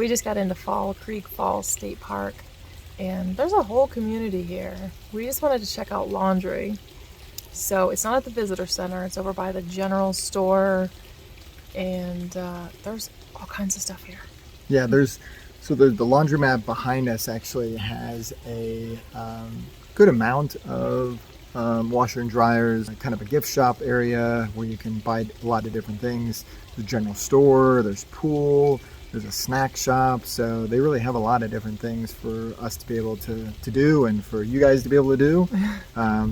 We just got into Fall Creek Falls State Park, and there's a whole community here. We just wanted to check out laundry. So it's not at the visitor center, it's over by the general store, and there's all kinds of stuff here. Yeah, there's the laundromat behind us actually has a good amount of washer and dryers, kind of a gift shop area where you can buy a lot of different things. The general store, there's pool, there's a snack shop, so they really have a lot of different things for us to be able to do and for you guys to be able to do.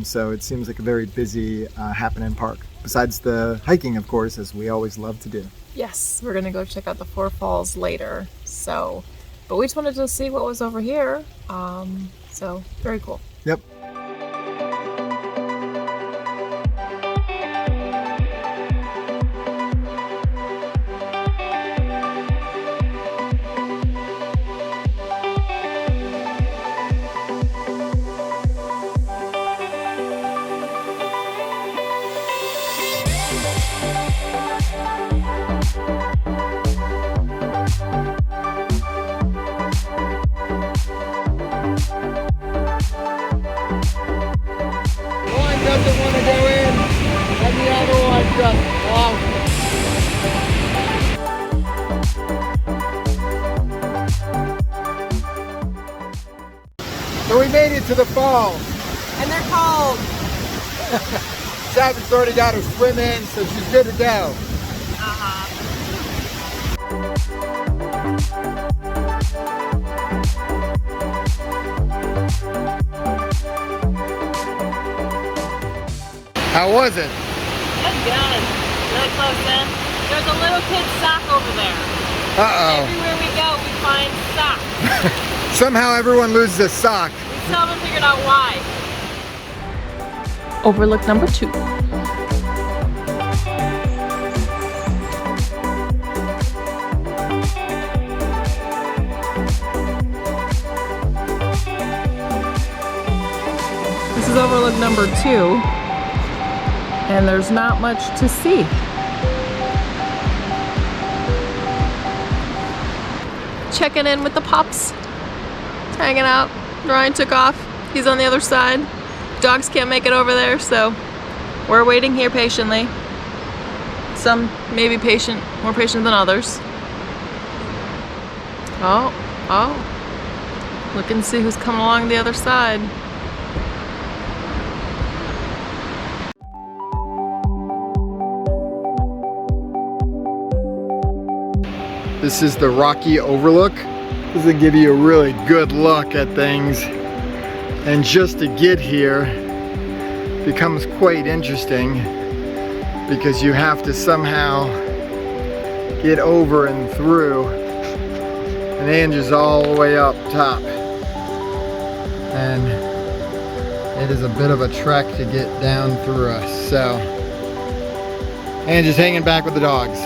So it seems like a very busy happening park, besides the hiking, of course, as we always love to do. Yes, we're gonna go check out the Four Falls later, but we just wanted to see what was over here, so very cool. Yep. Doesn't want to go in, and the other one just loves it. So we made it to the falls. And they're cold. Savin's already got her swim in, so she's good to go. How was it? That's good. Really close in. There's a little kid's sock over there. Uh-oh. Everywhere we go, we find socks. Somehow everyone loses a sock. We still haven't figured out why. Overlook Number Two. This is Overlook Number Two. And there's not much to see. Checking in with the pups. Hanging out. Ryan took off. He's on the other side. Dogs can't make it over there, so we're waiting here patiently. Some maybe more patient than others. Oh. Look and see who's coming along the other side. This is the Rocky Overlook. This will give you a really good look at things. And just to get here becomes quite interesting because you have to somehow get over and through. And Ange is all the way up top. And it is a bit of a trek to get down through us. So Ange is hanging back with the dogs.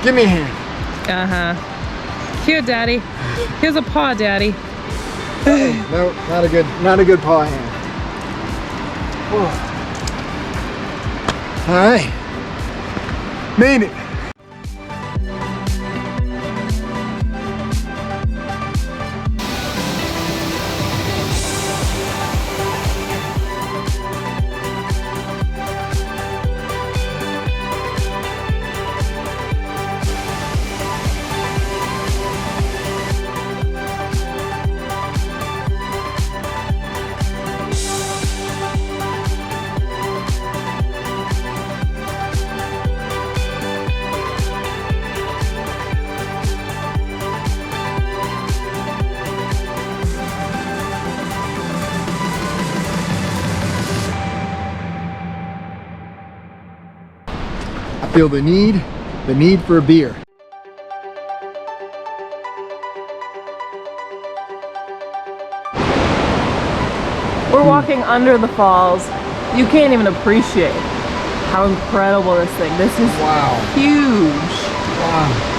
Give me a hand. Uh-huh. Here, Daddy. Here's a paw, Daddy. No, not a good paw hand. All right, made it. I feel the need for a beer. We're walking under the falls. You can't even appreciate how incredible this thing. This is huge. Wow.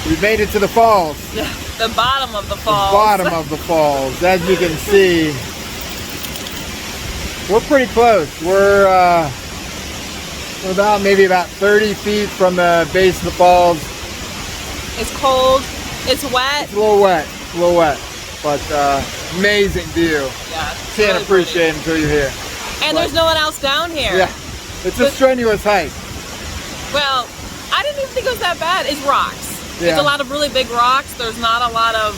We made it to the falls. The bottom of the falls. The bottom of the falls. As you can see, we're pretty close. We're maybe about 30 feet from the base of the falls. It's cold. It's wet. It's a little wet, but amazing view. Yeah. Can't really appreciate it until you're here. And there's no one else down here. Yeah, it's a strenuous hike. Well, I didn't even think it was that bad. It's rocks. Yeah. There's a lot of really big rocks. There's not a lot of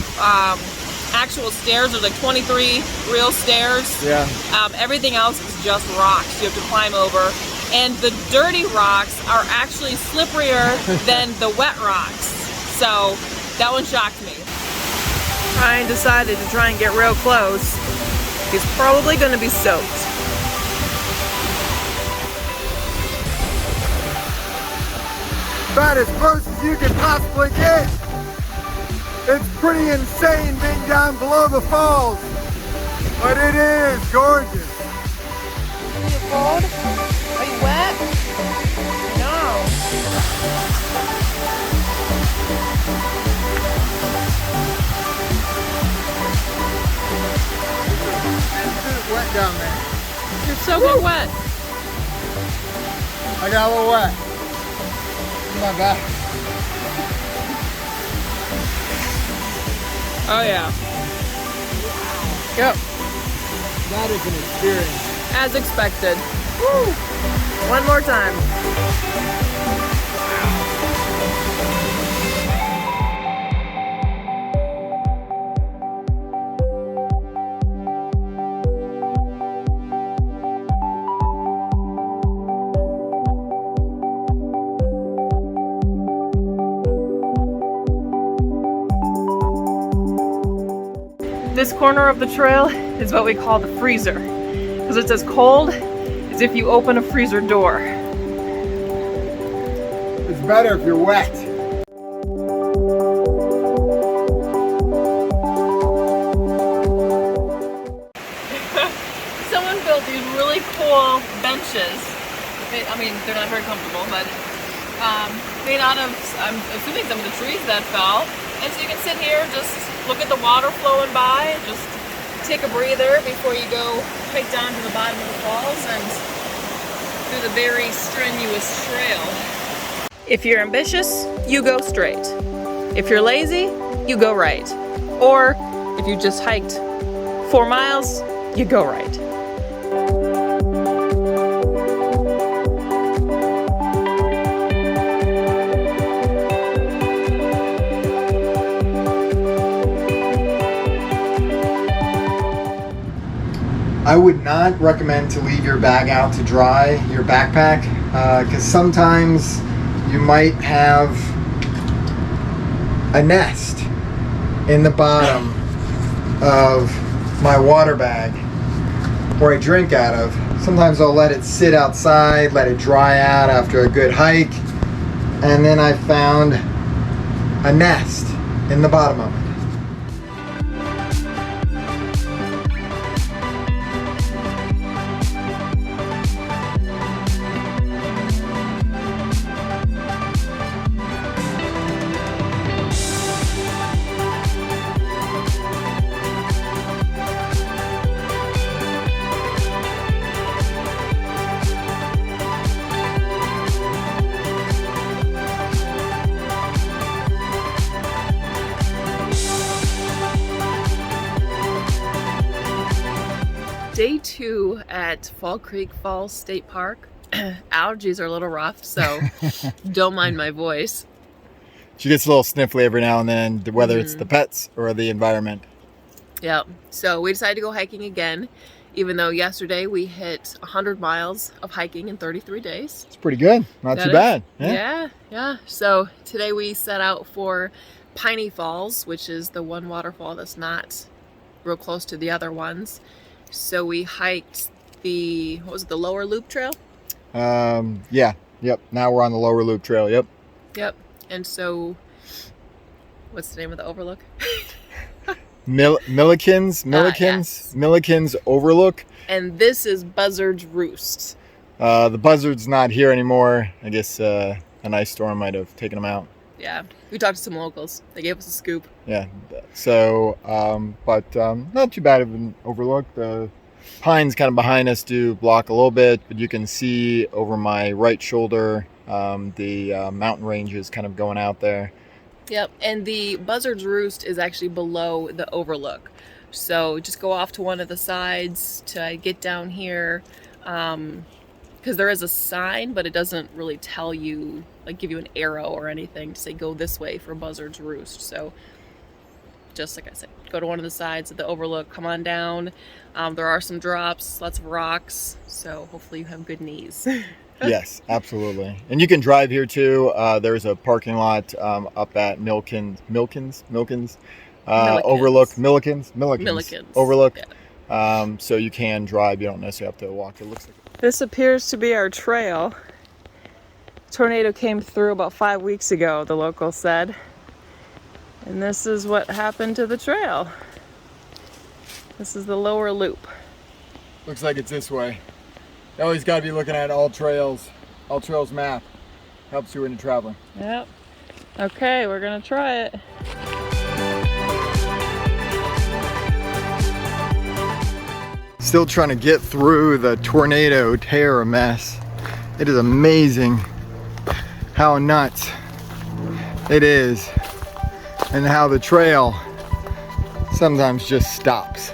actual stairs. There's like 23 real stairs. Yeah. Everything else is just rocks you have to climb over. And the dirty rocks are actually slipperier than the wet rocks. So that one shocked me. Ryan decided to try and get real close. He's probably going to be soaked. About as close as you can possibly get. It's pretty insane being down below the falls, but it is gorgeous. Are you cold? Are you wet? No. It's wet down there. You're soaking wet. I got a little wet. My back. Oh yeah. Yep. That is an experience. As expected. Woo. One more time. This corner of the trail is what we call the freezer, because it's as cold as if you open a freezer door. It's better if you're wet. Someone built these really cool benches. I mean, they're not very comfortable, but made out of, I'm assuming, some of the trees that fell. And so you can sit here, just look at the water flowing by, just take a breather before you go hike down to the bottom of the falls and through the very strenuous trail. If you're ambitious, you go straight. If you're lazy, you go right. Or if you just hiked 4 miles, you go right. I would not recommend to leave your bag out to dry, your backpack, because sometimes you might have a nest in the bottom of my water bag where I drink out of. Sometimes I'll let it sit outside, let it dry out after a good hike, and then I found a nest in the bottom of it. Day 2 at Fall Creek Falls State Park. Allergies are a little rough, so don't mind my voice. She gets a little sniffly every now and then, whether it's the pets or the environment. Yeah. So we decided to go hiking again, even though yesterday we hit 100 miles of hiking in 33 days. It's pretty good. Not too bad. Yeah. So today we set out for Piney Falls, which is the one waterfall that's not real close to the other ones. So we hiked the Lower Loop Trail? Yeah. Yep. Now we're on the Lower Loop Trail. Yep. Yep. And so, what's the name of the overlook? Milliken's Overlook. And this is Buzzards Roost. The buzzard's not here anymore. I guess an ice storm might have taken them out. Yeah, we talked to some locals. They gave us a scoop. Yeah, so, but not too bad of an overlook. The pines kind of behind us do block a little bit, but you can see over my right shoulder the mountain ranges kind of going out there. Yep, and the Buzzards Roost is actually below the overlook. So just go off to one of the sides to get down here. Because there is a sign, but it doesn't really tell you, like give you an arrow or anything to say go this way for Buzzards Roost. So just like I said, go to one of the sides of the overlook, come on down. There are some drops, lots of rocks, so hopefully you have good knees. Yes, absolutely. And you can drive here too. There's a parking lot up at Milliken's Overlook. Milliken's Overlook. Yeah. So you can drive. You don't necessarily have to walk. It looks like. This appears to be our trail. Tornado came through about 5 weeks ago, the locals said. And this is what happened to the trail. This is the lower loop. Looks like it's this way. You always got to be looking at All Trails map. Helps you when you're traveling. Yep. Okay, we're gonna try it. Still trying to get through the tornado terror mess. It is amazing how nuts it is and how the trail sometimes just stops.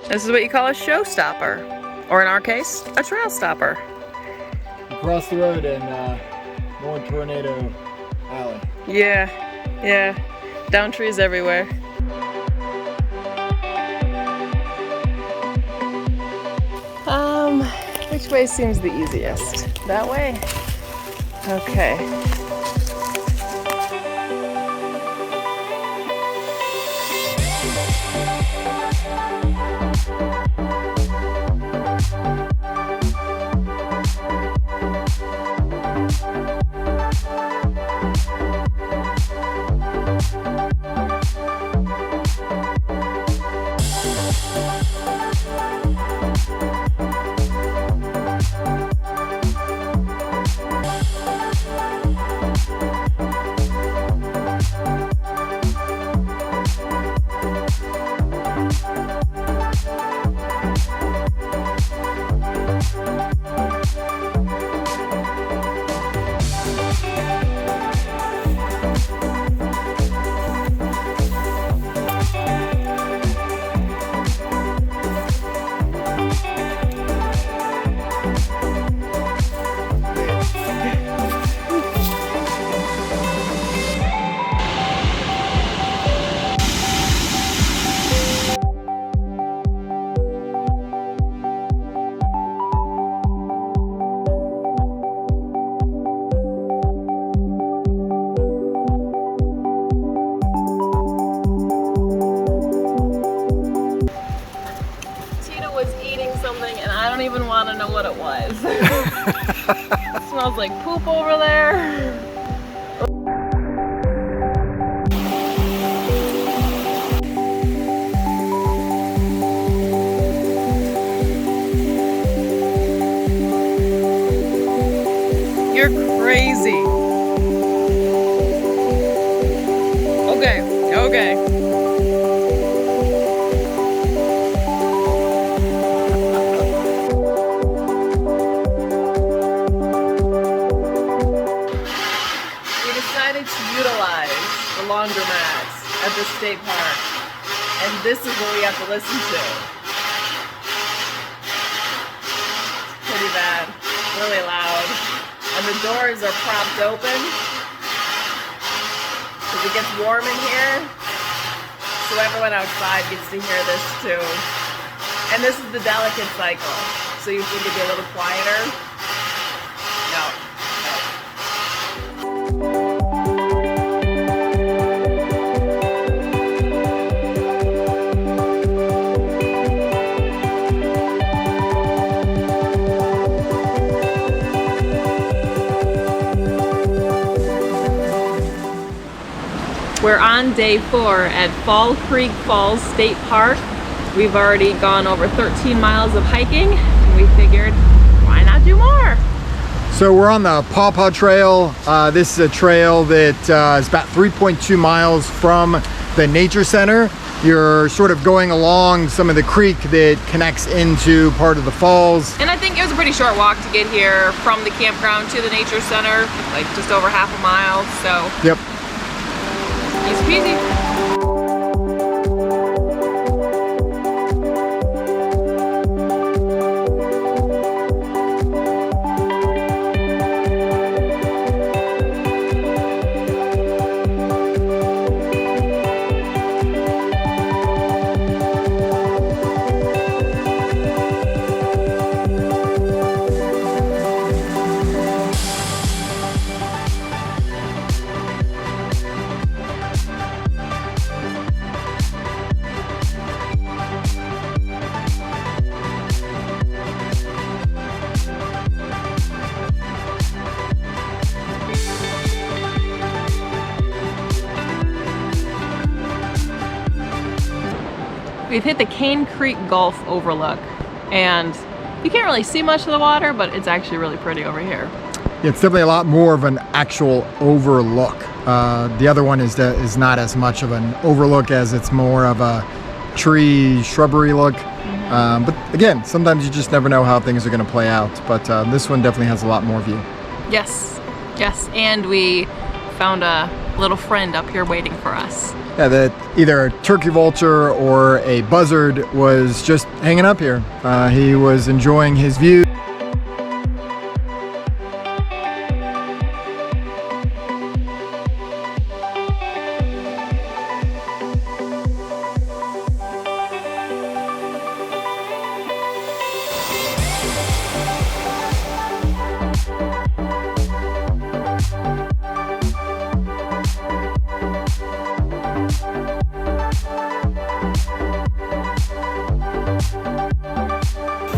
This is what you call a showstopper, or in our case, a trail stopper. Across the road in North Tornado Alley. Yeah. Down trees everywhere. Which way seems the easiest? That way? Okay. Even want to know what it was. Smells like poop over there. You're crazy. Okay. the state park. And this is what we have to listen to. It's pretty bad, really loud. And the doors are propped open because it gets warm in here. So everyone outside gets to hear this too. And this is the delicate cycle. So you think it'd be a little quieter? No. We're on day 4 at Fall Creek Falls State Park. We've already gone over 13 miles of hiking, and we figured, why not do more? So we're on the Paw Paw Trail. This is a trail that is about 3.2 miles from the nature center. You're sort of going along some of the creek that connects into part of the falls. And I think it was a pretty short walk to get here from the campground to the nature center, like just over half a mile, so. Yep. Easy peasy. We've hit the Cane Creek Gulf Overlook, and you can't really see much of the water, but it's actually really pretty over here. Yeah, it's definitely a lot more of an actual overlook. The other one is not as much of an overlook as it's more of a tree, shrubbery look. But again, sometimes you just never know how things are going to play out. But this one definitely has a lot more view. Yes, yes, and we found a little friend up here waiting for us. Yeah, that either a turkey vulture or a buzzard was just hanging up here. He was enjoying his view.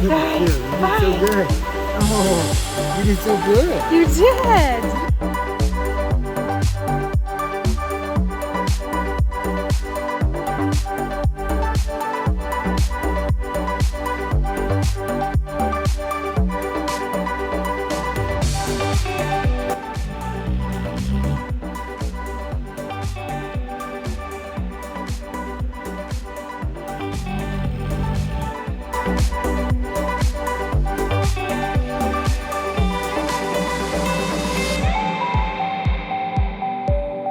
You did so good. Oh, you did so good. You did!